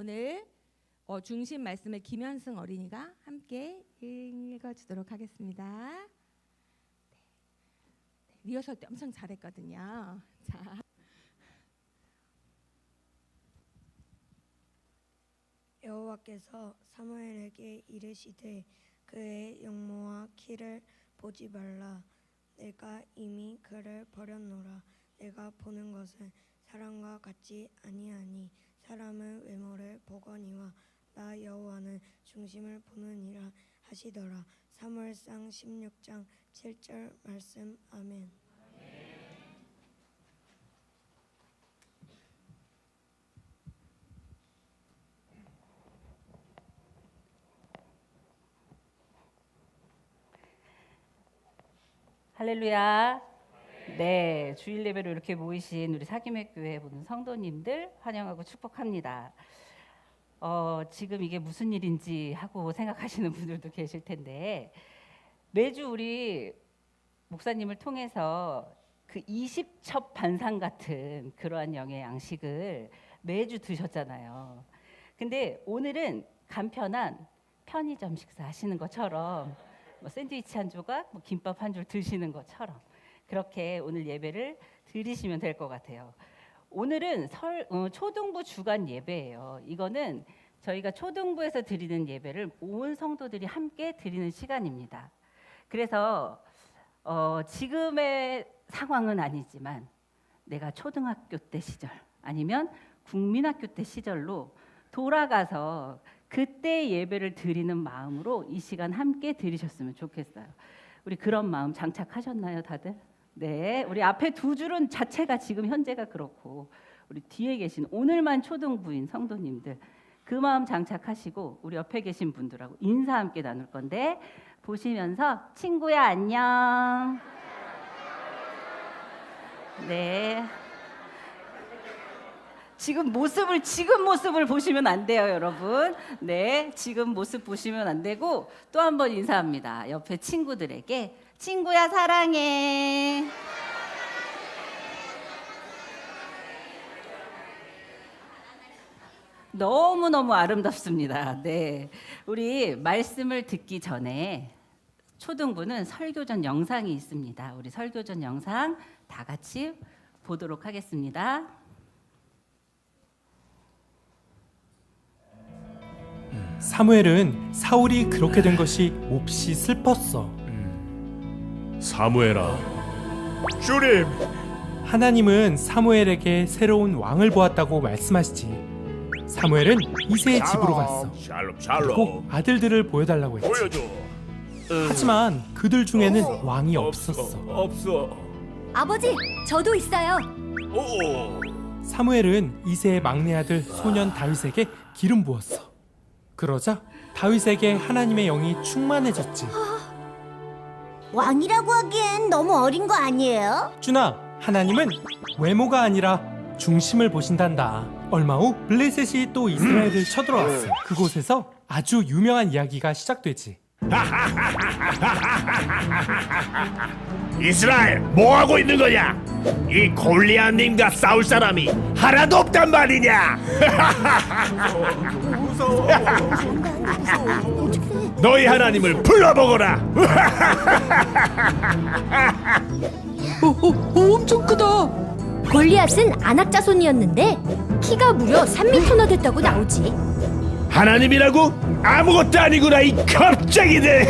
오늘 중심 말씀을 김현승 어린이가 함께 읽어주도록 하겠습니다. 네. 리허설 때 엄청 잘했거든요. 자. 여호와께서 사무엘에게 이르시되 그의 영모와 키를 보지 말라. 내가 이미 그를 버렸노라. 내가 보는 것은 사람과 같지 아니하니 사람은 외모를 보거니와 나 여호와는 중심을 보느니라 하시더라. 사무엘상 16장 7절 말씀. 아멘. 할렐루야. 네, 주일 예배로 이렇게 모이신 우리 사김회교회 모든 성도님들 환영하고 축복합니다. 지금 이게 무슨 일인지 하고 생각하시는 분들도 계실 텐데, 매주 우리 목사님을 통해서 그 20첩 반상 같은 그러한 영의 양식을 매주 드셨잖아요. 근데 오늘은 간편한 편의점 식사 하시는 것처럼 뭐 샌드위치 한 조각, 뭐 김밥 한 줄 드시는 것처럼 그렇게 오늘 예배를 드리시면 될 것 같아요. 오늘은 초등부 주간 예배예요. 이거는 저희가 초등부에서 드리는 예배를 온 성도들이 함께 드리는 시간입니다. 그래서 지금의 상황은 아니지만 내가 초등학교 때 시절 아니면 국민학교 때 시절로 돌아가서 그때 예배를 드리는 마음으로 이 시간 함께 드리셨으면 좋겠어요. 우리 그런 마음 장착하셨나요, 다들? 네, 우리 앞에 두 줄은 자체가 지금 현재가 그렇고 우리 뒤에 계신 오늘만 초등부인 성도님들 그 마음 장착하시고 우리 옆에 계신 분들하고 인사 함께 나눌 건데 보시면서 친구야 안녕. 네. 지금 모습을 보시면 안 돼요, 여러분. 네, 지금 모습 보시면 안 되고 또 한 번 인사합니다. 옆에 친구들에게 친구야 사랑해. 너무너무 아름답습니다. 네, 우리 말씀을 듣기 전에 초등부는 설교전 영상이 있습니다. 우리 설교전 영상 다 같이 보도록 하겠습니다. 사무엘은 사울이 그렇게 된 것이 몹시 슬펐어. 사무엘아, 주님. 하나님은 사무엘에게 새로운 왕을 보았다고 말씀하시지. 사무엘은 이새의 집으로 갔어. 샬롬 그리고 아들들을 보여달라고 했지. 보여줘. 하지만 그들 중에는 왕이 없었어. 없어. 아버지, 저도 있어요. 오. 사무엘은 이새의 막내 아들 소년 다윗에게 기름 부었어. 그러자 다윗에게 하나님의 영이 충만해졌지. 왕이라고 하기엔 너무 어린 거 아니에요? 준아, 하나님은 외모가 아니라 중심을 보신단다. 얼마 후 블레셋이 또 이스라엘을 쳐들어왔어. 그곳에서 아주 유명한 이야기가 시작되지. 이스라엘, 뭐 하고 있는 거냐? 이 골리앗님과 싸울 사람이 하나도 없단 말이냐? 무서워. 너희 하나님을 불러보거라. 엄청 크다. 골리앗은 아낙 자손이었는데 키가 무려 3m나 됐다고 나오지. 하나님이라고? 아무것도 아니구나 이 겁쟁이들.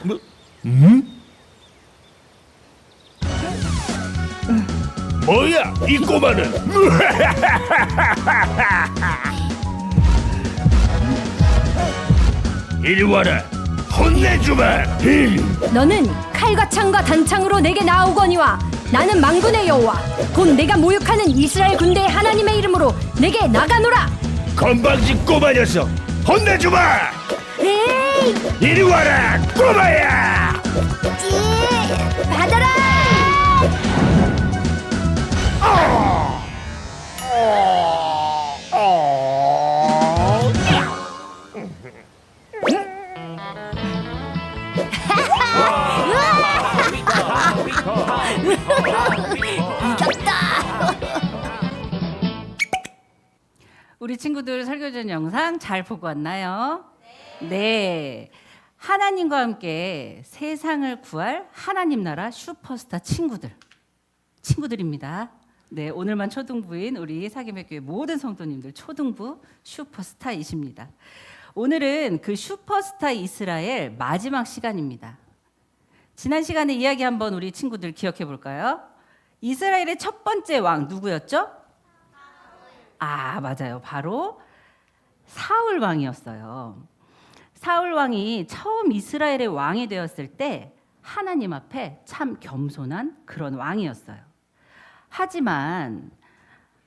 뭐? 뭐야 이 꼬마는? 이리 와라, 혼내주마. 너는 칼과 창과 단창으로 내게 나오거니와 나는 만군의 여호와 곧 내가 모욕하는 이스라엘 군대의 하나님의 이름으로 내게 나가노라. 건방진 꼬마 녀석, 혼내주마. 에이, 이리 와라 꼬마야. 받아라. 이겼다. 우리 친구들 설교전 영상 잘 보고 왔나요? 네. 하나님과 함께 세상을 구할 하나님 나라 슈퍼스타 친구들입니다. 네, 오늘만 초등부인 우리 사김의교회 모든 성도님들 초등부 슈퍼스타이십니다. 오늘은 그 슈퍼스타 이스라엘 마지막 시간입니다. 지난 시간에 이야기 한번 우리 친구들 기억해 볼까요? 이스라엘의 첫 번째 왕 누구였죠? 맞아요. 바로 사울 왕이었어요. 사울 왕이 처음 이스라엘의 왕이 되었을 때 하나님 앞에 참 겸손한 그런 왕이었어요. 하지만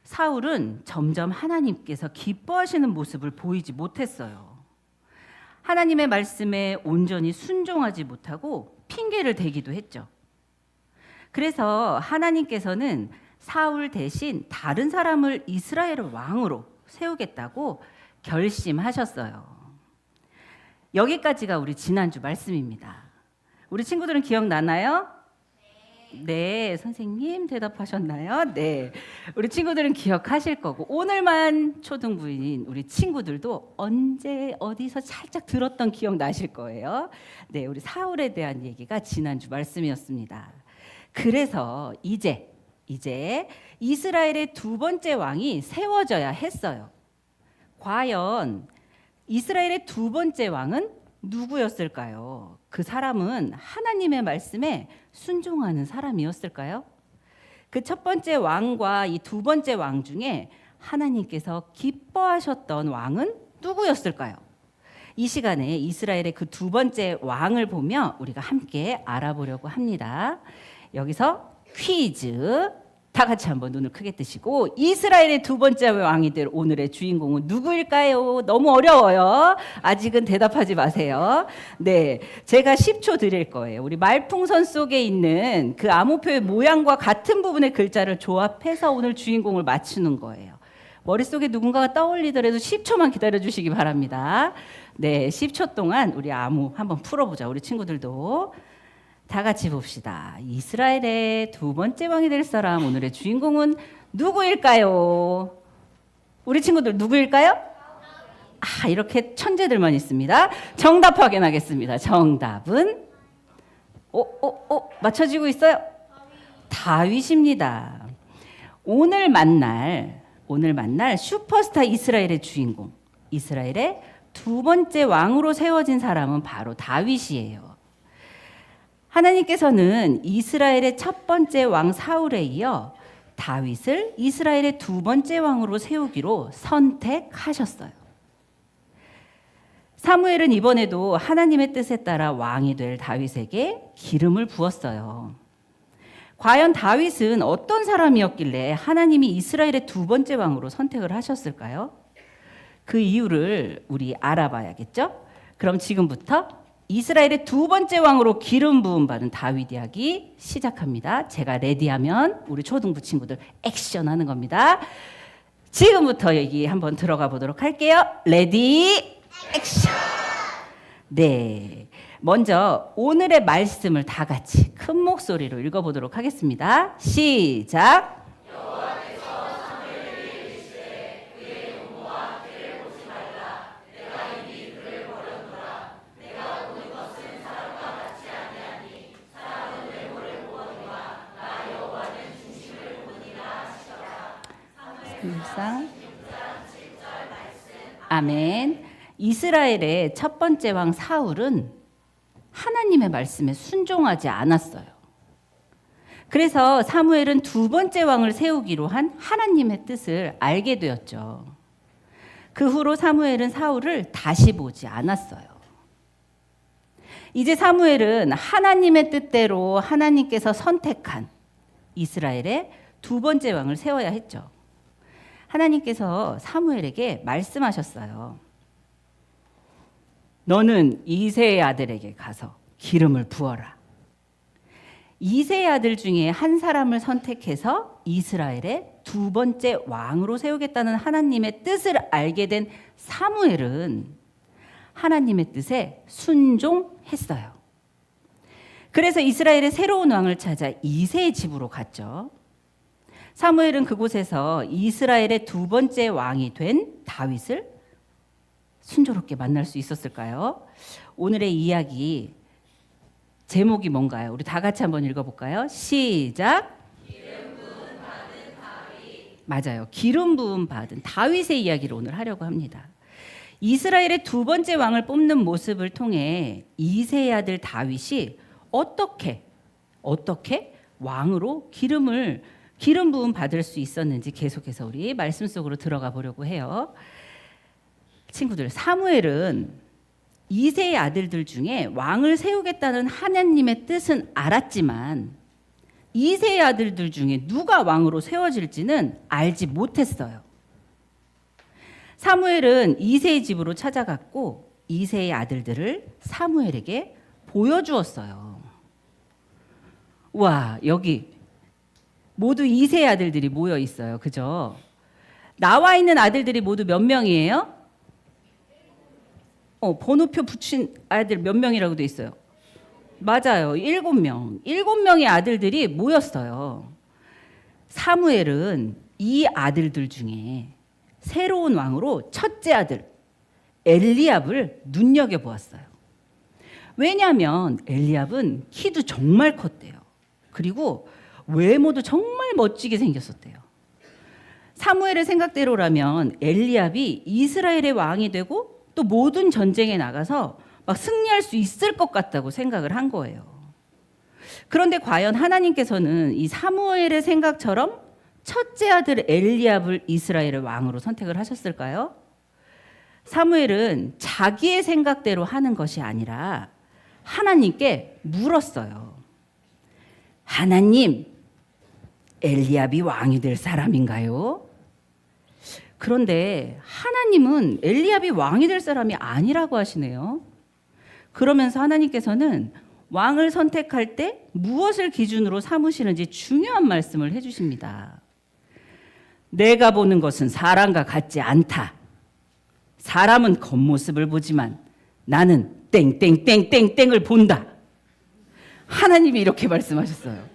사울은 점점 하나님께서 기뻐하시는 모습을 보이지 못했어요. 하나님의 말씀에 온전히 순종하지 못하고 핑계를 대기도 했죠. 그래서 하나님께서는 사울 대신 다른 사람을 이스라엘의 왕으로 세우겠다고 결심하셨어요. 여기까지가 우리 지난주 말씀입니다. 우리 친구들은 기억나나요? 네, 선생님 대답하셨나요? 네, 우리 친구들은 기억하실 거고 오늘만 초등부인 우리 친구들도 언제 어디서 살짝 들었던 기억 나실 거예요. 네, 우리 사울에 대한 얘기가 지난주 말씀이었습니다. 그래서 이제 이스라엘의 두 번째 왕이 세워져야 했어요. 과연 이스라엘의 두 번째 왕은 누구였을까요? 그 사람은 하나님의 말씀에 순종하는 사람이었을까요? 그 첫 번째 왕과 이 두 번째 왕 중에 하나님께서 기뻐하셨던 왕은 누구였을까요? 이 시간에 이스라엘의 그 두 번째 왕을 보며 우리가 함께 알아보려고 합니다. 여기서 퀴즈 다 같이 한번 눈을 크게 뜨시고 이스라엘의 두 번째 왕이 될 오늘의 주인공은 누구일까요? 너무 어려워요. 아직은 대답하지 마세요. 네, 제가 10초 드릴 거예요. 우리 말풍선 속에 있는 그 암호표의 모양과 같은 부분의 글자를 조합해서 오늘 주인공을 맞추는 거예요. 머릿속에 누군가가 떠올리더라도 10초만 기다려주시기 바랍니다. 네, 10초 동안 우리 암호 한번 풀어보자. 우리 친구들도 다 같이 봅시다. 이스라엘의 두 번째 왕이 될 사람, 오늘의 주인공은 누구일까요? 우리 친구들 누구일까요? 이렇게 천재들만 있습니다. 정답 확인하겠습니다. 정답은 맞춰지고 있어요? 다윗입니다. 오늘 만날 슈퍼스타 이스라엘의 주인공, 이스라엘의 두 번째 왕으로 세워진 사람은 바로 다윗이에요. 하나님께서는 이스라엘의 첫 번째 왕 사울에 이어 다윗을 이스라엘의 두 번째 왕으로 세우기로 선택하셨어요. 사무엘은 이번에도 하나님의 뜻에 따라 왕이 될 다윗에게 기름을 부었어요. 과연 다윗은 어떤 사람이었길래 하나님이 이스라엘의 두 번째 왕으로 선택을 하셨을까요? 그 이유를 우리 알아봐야겠죠? 그럼 지금부터 이스라엘의 두 번째 왕으로 기름 부음 받은 다윗 이야기 시작합니다. 제가 레디하면 우리 초등부 친구들 액션하는 겁니다. 지금부터 얘기 한번 들어가 보도록 할게요. 레디 액션. 네, 먼저 오늘의 말씀을 다 같이 큰 목소리로 읽어보도록 하겠습니다. 시작. 아멘. 이스라엘의 첫 번째 왕 사울은 하나님의 말씀에 순종하지 않았어요. 그래서 사무엘은 두 번째 왕을 세우기로 한 하나님의 뜻을 알게 되었죠. 그 후로 사무엘은 사울을 다시 보지 않았어요. 이제 사무엘은 하나님의 뜻대로 하나님께서 선택한 이스라엘의 두 번째 왕을 세워야 했죠. 하나님께서 사무엘에게 말씀하셨어요. 너는 이새의 아들에게 가서 기름을 부어라. 이새의 아들 중에 한 사람을 선택해서 이스라엘의 두 번째 왕으로 세우겠다는 하나님의 뜻을 알게 된 사무엘은 하나님의 뜻에 순종했어요. 그래서 이스라엘의 새로운 왕을 찾아 이새의 집으로 갔죠. 사무엘은 그곳에서 이스라엘의 두 번째 왕이 된 다윗을 순조롭게 만날 수 있었을까요? 오늘의 이야기 제목이 뭔가요? 우리 다 같이 한번 읽어볼까요? 시작. 기름 부음 받은 다윗. 맞아요. 기름 부음 받은 다윗의 이야기를 오늘 하려고 합니다. 이스라엘의 두 번째 왕을 뽑는 모습을 통해 이새의 아들 다윗이 어떻게 왕으로 기름 부음 받을 수 있었는지 계속해서 우리 말씀 속으로 들어가 보려고 해요. 친구들, 사무엘은 이새의 아들들 중에 왕을 세우겠다는 하나님의 뜻은 알았지만 이새의 아들들 중에 누가 왕으로 세워질지는 알지 못했어요. 사무엘은 이새의 집으로 찾아갔고 이새의 아들들을 사무엘에게 보여주었어요. 와, 여기 모두 이새의 아들들이 모여 있어요. 그죠? 나와 있는 아들들이 모두 몇 명이에요? 번호표 붙인 아들 몇 명이라고 돼 있어요? 맞아요. 7명. 7명의 아들들이 모였어요. 사무엘은 이 아들들 중에 새로운 왕으로 첫째 아들 엘리압을 눈여겨보았어요. 왜냐하면 엘리압은 키도 정말 컸대요. 그리고 외모도 정말 멋지게 생겼었대요. 사무엘의 생각대로라면 엘리압이 이스라엘의 왕이 되고 또 모든 전쟁에 나가서 막 승리할 수 있을 것 같다고 생각을 한 거예요. 그런데 과연 하나님께서는 이 사무엘의 생각처럼 첫째 아들 엘리압을 이스라엘의 왕으로 선택을 하셨을까요? 사무엘은 자기의 생각대로 하는 것이 아니라 하나님께 물었어요. 하나님, 엘리압이 왕이 될 사람인가요? 그런데 하나님은 엘리압이 왕이 될 사람이 아니라고 하시네요. 그러면서 하나님께서는 왕을 선택할 때 무엇을 기준으로 삼으시는지 중요한 말씀을 해주십니다. 내가 보는 것은 사람과 같지 않다. 사람은 겉모습을 보지만 나는 땡땡땡땡땡을 본다. 하나님이 이렇게 말씀하셨어요.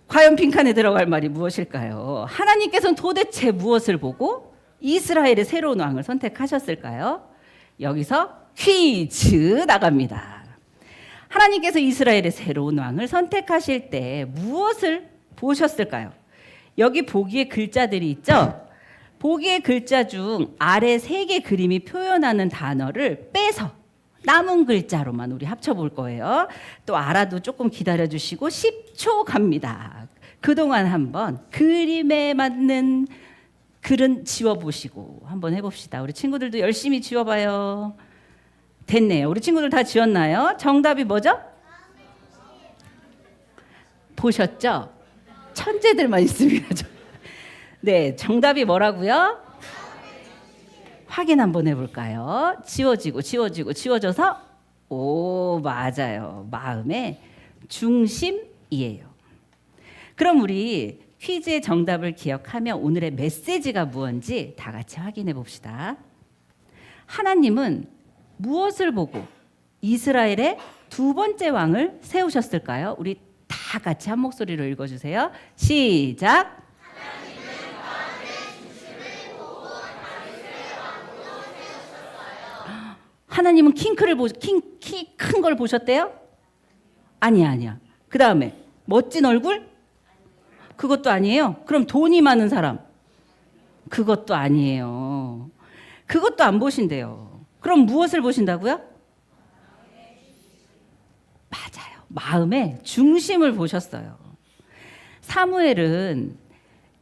과연 빈칸에 들어갈 말이 무엇일까요? 하나님께서는 도대체 무엇을 보고 이스라엘의 새로운 왕을 선택하셨을까요? 여기서 퀴즈 나갑니다. 하나님께서 이스라엘의 새로운 왕을 선택하실 때 무엇을 보셨을까요? 여기 보기의 글자들이 있죠? 보기의 글자 중 아래 3개 그림이 표현하는 단어를 빼서 남은 글자로만 우리 합쳐볼 거예요. 또 알아도 조금 기다려주시고 10초 갑니다. 그동안 한번 그림에 맞는 글은 지워보시고 한번 해봅시다. 우리 친구들도 열심히 지워봐요. 됐네요. 우리 친구들 다 지웠나요? 정답이 뭐죠? 보셨죠? 천재들만 있습니다. 네, 정답이 뭐라고요? 확인 한번 해볼까요? 지워져서 오, 맞아요. 마음의 중심이에요. 그럼 우리 퀴즈의 정답을 기억하며 오늘의 메시지가 무엇인지 다 같이 확인해 봅시다. 하나님은 무엇을 보고 이스라엘의 두 번째 왕을 세우셨을까요? 우리 다 같이 한 목소리로 읽어주세요. 시작. 하나님은 키 큰 걸 보셨대요? 아니야. 그 다음에 멋진 얼굴? 그것도 아니에요. 그럼 돈이 많은 사람? 그것도 아니에요. 그것도 안 보신대요. 그럼 무엇을 보신다고요? 맞아요. 마음의 중심을 보셨어요. 사무엘은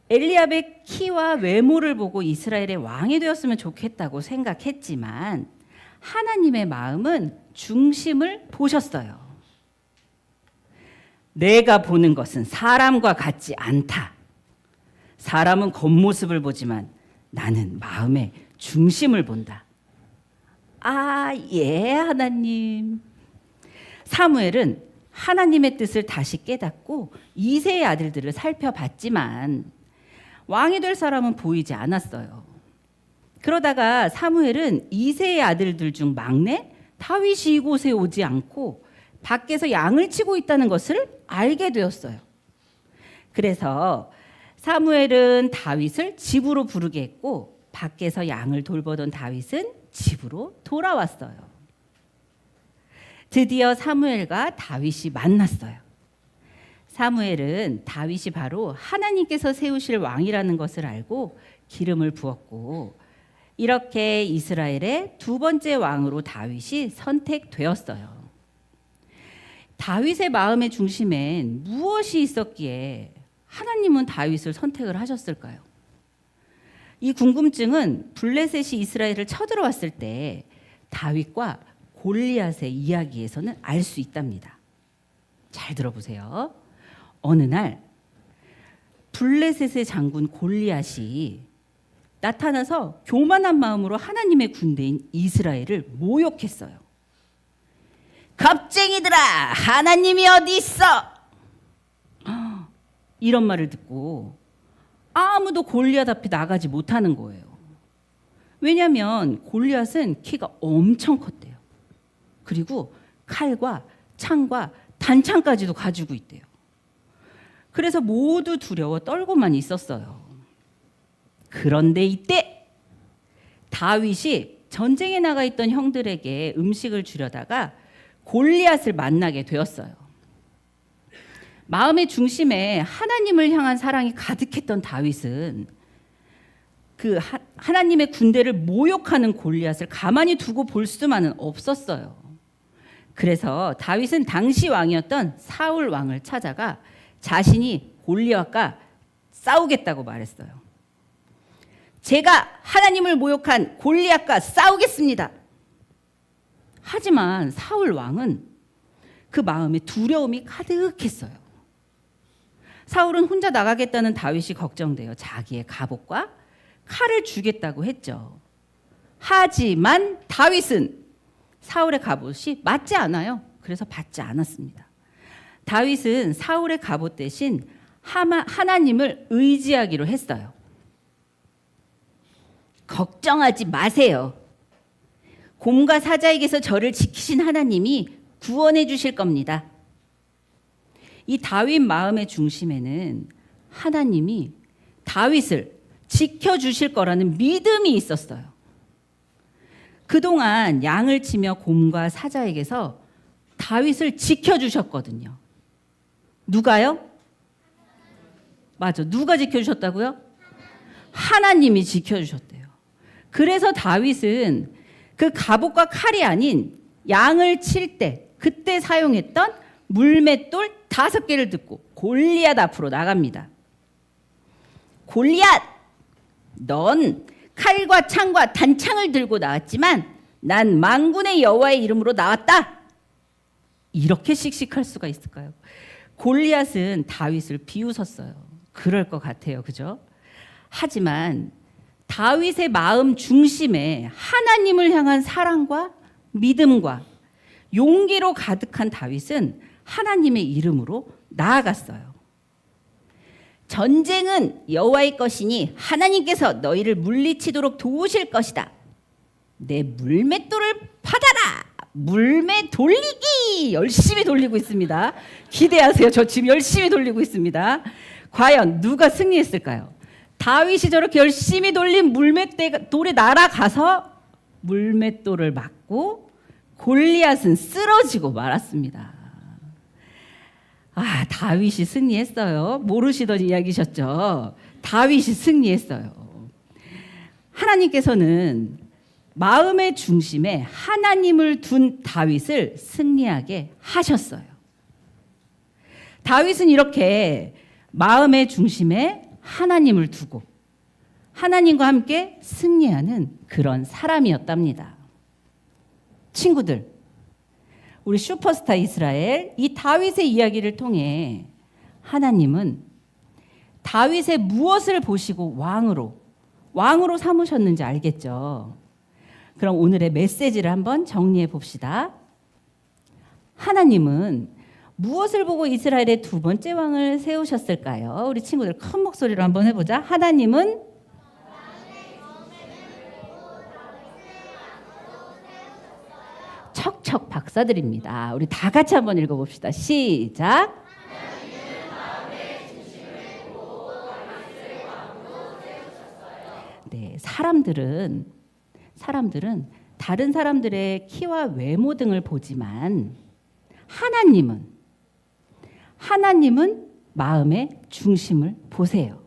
엘리압의 키와 외모를 보고 이스라엘의 왕이 되었으면 좋겠다고 생각했지만 하나님의 마음은 중심을 보셨어요. 내가 보는 것은 사람과 같지 않다. 사람은 겉모습을 보지만 나는 마음의 중심을 본다. 예, 하나님. 사무엘은 하나님의 뜻을 다시 깨닫고 이새의 아들들을 살펴봤지만 왕이 될 사람은 보이지 않았어요. 그러다가 사무엘은 이새의 아들들 중 막내 다윗이 이곳에 오지 않고 밖에서 양을 치고 있다는 것을 알게 되었어요. 그래서 사무엘은 다윗을 집으로 부르게 했고 밖에서 양을 돌보던 다윗은 집으로 돌아왔어요. 드디어 사무엘과 다윗이 만났어요. 사무엘은 다윗이 바로 하나님께서 세우실 왕이라는 것을 알고 기름을 부었고 이렇게 이스라엘의 두 번째 왕으로 다윗이 선택되었어요. 다윗의 마음의 중심엔 무엇이 있었기에 하나님은 다윗을 선택을 하셨을까요? 이 궁금증은 블레셋이 이스라엘을 쳐들어왔을 때 다윗과 골리앗의 이야기에서는 알 수 있답니다. 잘 들어보세요. 어느 날 블레셋의 장군 골리앗이 나타나서 교만한 마음으로 하나님의 군대인 이스라엘을 모욕했어요. 겁쟁이들아, 하나님이 어디 있어? 이런 말을 듣고 아무도 골리앗 앞에 나가지 못하는 거예요. 왜냐하면 골리앗은 키가 엄청 컸대요. 그리고 칼과 창과 단창까지도 가지고 있대요. 그래서 모두 두려워 떨고만 있었어요. 그런데 이때 다윗이 전쟁에 나가 있던 형들에게 음식을 주려다가 골리앗을 만나게 되었어요. 마음의 중심에 하나님을 향한 사랑이 가득했던 다윗은 그 하나님의 군대를 모욕하는 골리앗을 가만히 두고 볼 수만은 없었어요. 그래서 다윗은 당시 왕이었던 사울 왕을 찾아가 자신이 골리앗과 싸우겠다고 말했어요. 제가 하나님을 모욕한 골리앗과 싸우겠습니다. 하지만 사울 왕은 그 마음에 두려움이 가득했어요. 사울은 혼자 나가겠다는 다윗이 걱정돼요. 자기의 갑옷과 칼을 주겠다고 했죠. 하지만 다윗은 사울의 갑옷이 맞지 않아요. 그래서 받지 않았습니다. 다윗은 사울의 갑옷 대신 하나님을 의지하기로 했어요. 걱정하지 마세요. 곰과 사자에게서 저를 지키신 하나님이 구원해 주실 겁니다. 이 다윗 마음의 중심에는 하나님이 다윗을 지켜주실 거라는 믿음이 있었어요. 그동안 양을 치며 곰과 사자에게서 다윗을 지켜주셨거든요. 누가요? 맞아. 누가 지켜주셨다고요? 하나님이 지켜주셨대요. 그래서 다윗은 그 갑옷과 칼이 아닌 양을 칠 때 그때 사용했던 물맷돌 5개를 듣고 골리앗 앞으로 나갑니다. 골리앗, 넌 칼과 창과 단창을 들고 나왔지만 난 만군의 여호와의 이름으로 나왔다. 이렇게 씩씩할 수가 있을까요? 골리앗은 다윗을 비웃었어요. 그럴 것 같아요. 그죠? 하지만 다윗의 마음 중심에 하나님을 향한 사랑과 믿음과 용기로 가득한 다윗은 하나님의 이름으로 나아갔어요. 전쟁은 여호와의 것이니 하나님께서 너희를 물리치도록 도우실 것이다. 내 물맷돌을 받아라. 물매 돌리기 열심히 돌리고 있습니다. 기대하세요. 저 지금 열심히 돌리고 있습니다. 과연 누가 승리했을까요? 다윗이 저렇게 열심히 돌린 물맷돌에 날아가서 물맷돌을 맞고 골리앗은 쓰러지고 말았습니다. 아, 다윗이 승리했어요. 모르시던 이야기셨죠? 다윗이 승리했어요. 하나님께서는 마음의 중심에 하나님을 둔 다윗을 승리하게 하셨어요. 다윗은 이렇게 마음의 중심에 하나님을 두고 하나님과 함께 승리하는 그런 사람이었답니다. 친구들, 우리 슈퍼스타 이스라엘 이 다윗의 이야기를 통해 하나님은 다윗의 무엇을 보시고 왕으로 삼으셨는지 알겠죠? 그럼 오늘의 메시지를 한번 정리해 봅시다. 하나님은 무엇을 보고 이스라엘의 두 번째 왕을 세우셨을까요? 우리 친구들 큰 목소리로 한번 해보자. 하나님은 척척 박사드립니다. 우리 다 같이 한번 읽어봅시다. 시작. 하나님은 마음의 중심을 보고 다윗을 네, 사람들은 다른 사람들의 키와 외모 등을 보지만 하나님은 마음의 중심을 보세요.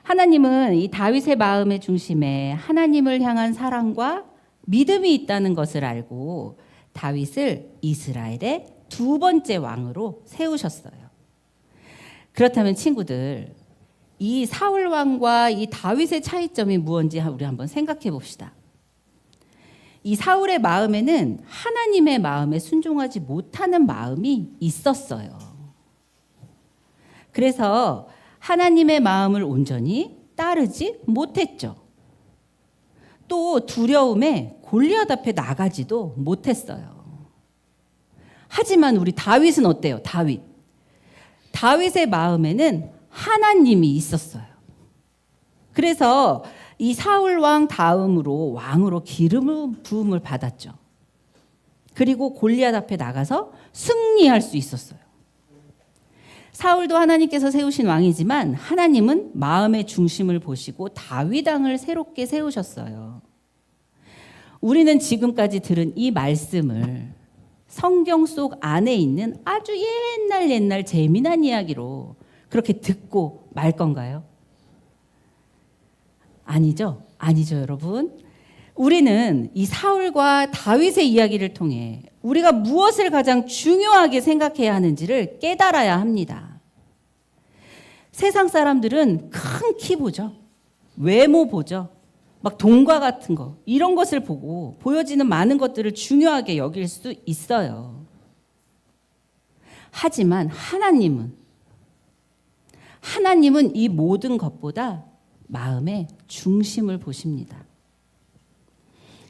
하나님은 이 다윗의 마음의 중심에 하나님을 향한 사랑과 믿음이 있다는 것을 알고 다윗을 이스라엘의 두 번째 왕으로 세우셨어요. 그렇다면 친구들, 이 사울 왕과 이 다윗의 차이점이 무엇인지 우리 한번 생각해 봅시다. 이 사울의 마음에는 하나님의 마음에 순종하지 못하는 마음이 있었어요. 그래서 하나님의 마음을 온전히 따르지 못했죠. 또 두려움에 골리앗 앞에 나가지도 못했어요. 하지만 우리 다윗은 어때요? 다윗의 마음에는 하나님이 있었어요. 그래서 이 사울 왕 다음으로 왕으로 기름 부음을 받았죠. 그리고 골리앗 앞에 나가서 승리할 수 있었어요. 사울도 하나님께서 세우신 왕이지만 하나님은 마음의 중심을 보시고 다윗 왕을 새롭게 세우셨어요. 우리는 지금까지 들은 이 말씀을 성경 속 안에 있는 아주 옛날 재미난 이야기로 그렇게 듣고 말 건가요? 아니죠, 여러분. 우리는 이 사울과 다윗의 이야기를 통해 우리가 무엇을 가장 중요하게 생각해야 하는지를 깨달아야 합니다. 세상 사람들은 큰 키 보죠. 외모 보죠. 막 돈과 같은 거, 이런 것을 보고 보여지는 많은 것들을 중요하게 여길 수 있어요. 하지만 하나님은 이 모든 것보다 마음의 중심을 보십니다.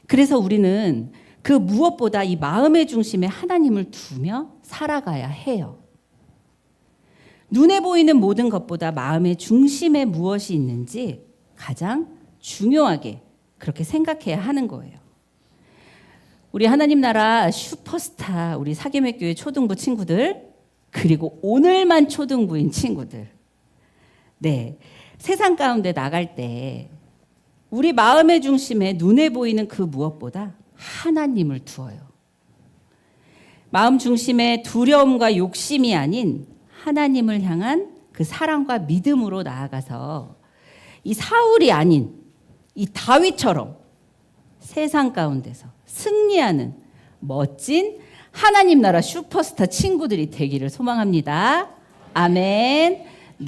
그래서 우리는 그 무엇보다 이 마음의 중심에 하나님을 두며 살아가야 해요. 눈에 보이는 모든 것보다 마음의 중심에 무엇이 있는지 가장 중요하게 그렇게 생각해야 하는 거예요. 우리 하나님 나라 슈퍼스타 우리 사계맥교회 초등부 친구들, 그리고 오늘만 초등부인 친구들, 네, 세상 가운데 나갈 때 우리 마음의 중심에 눈에 보이는 그 무엇보다 하나님을 두어요. 마음 중심에 두려움과 욕심이 아닌 하나님을 향한 그 사랑과 믿음으로 나아가서 이 사울이 아닌 이 다윗처럼 세상 가운데서 승리하는 멋진 하나님 나라 슈퍼스타 친구들이 되기를 소망합니다. 아멘.